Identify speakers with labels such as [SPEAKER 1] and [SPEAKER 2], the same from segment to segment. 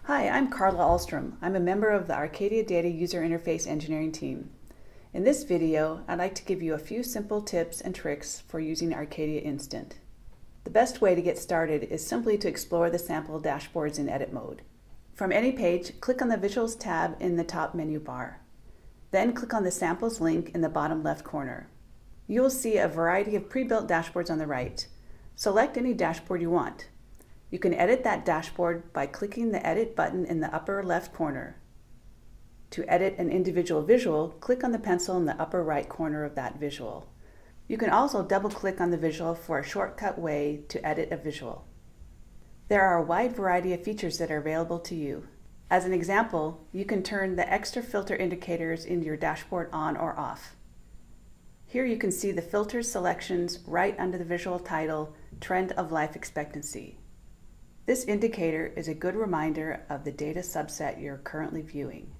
[SPEAKER 1] Hi, I'm Carla Ahlstrom. I'm a member of the Arcadia Data User Interface Engineering team. In this video, I'd like to give you a few simple tips and tricks for using Arcadia Instant. The best way to get started is simply to explore the sample dashboards in edit mode. From any page, click on the Visuals tab in the top menu bar. Then click on the Samples link in the bottom left corner. You will see a variety of pre-built dashboards on the right. Select any dashboard you want. You can edit that dashboard by clicking the Edit button in the upper left corner. To edit an individual visual, click on the pencil in the upper right corner of that visual. You can also double-click on the visual for a shortcut way to edit a visual. There are a wide variety of features that are available to you. As an example, you can turn the extra filter indicators in your dashboard on or off. Here you can see the filter selections right under the visual title, Trend of Life Expectancy. This indicator is a good reminder of the data subset you're currently viewing.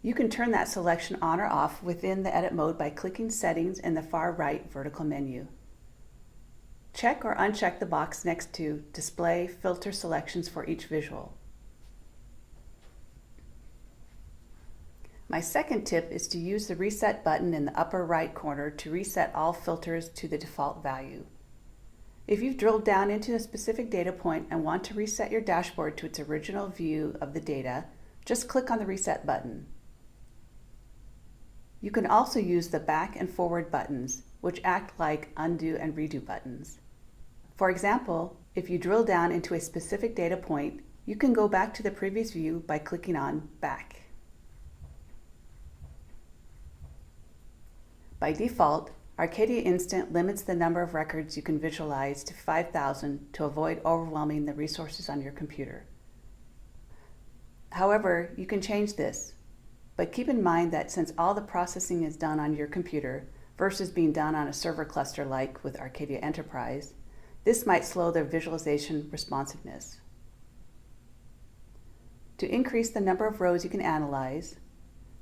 [SPEAKER 1] You can turn that selection on or off within the edit mode by clicking Settings in the far right vertical menu. Check or uncheck the box next to Display Filter Selections for each visual. My second tip is to use the Reset button in the upper right corner to reset all filters to the default value. If you've drilled down into a specific data point and want to reset your dashboard to its original view of the data, just click on the Reset button. You can also use the back and forward buttons, which act like undo and redo buttons. For example, if you drill down into a specific data point, you can go back to the previous view by clicking on Back. By default, Arcadia Instant limits the number of records you can visualize to 5,000 to avoid overwhelming the resources on your computer. However, you can change this, but keep in mind that since all the processing is done on your computer versus being done on a server cluster like with Arcadia Enterprise, this might slow their visualization responsiveness. To increase the number of rows you can analyze,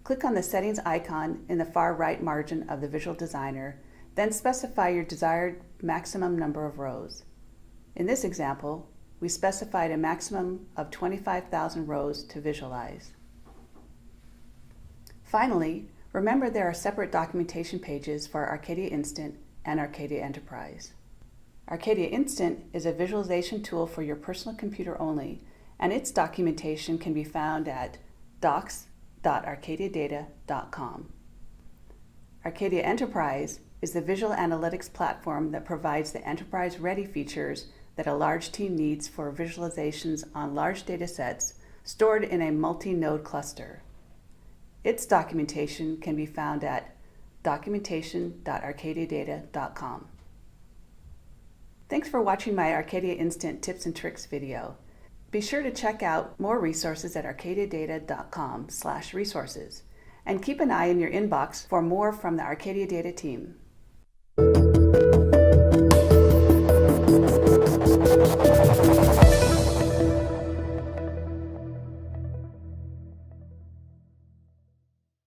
[SPEAKER 1] click on the Settings icon in the far right margin of the Visual Designer, then specify your desired maximum number of rows. In this example, we specified a maximum of 25,000 rows to visualize. Finally, remember there are separate documentation pages for Arcadia Instant and Arcadia Enterprise. Arcadia Instant is a visualization tool for your personal computer only, and its documentation can be found at docs.arcadiadata.com. Arcadia Enterprise is the visual analytics platform that provides the enterprise-ready features that a large team needs for visualizations on large data sets stored in a multi-node cluster. Its documentation can be found at documentation.arcadiadata.com. Thanks for watching my Arcadia Instant Tips and Tricks video. Be sure to check out more resources at arcadiadata.com/resources and keep an eye in your inbox for more from the Arcadia Data team.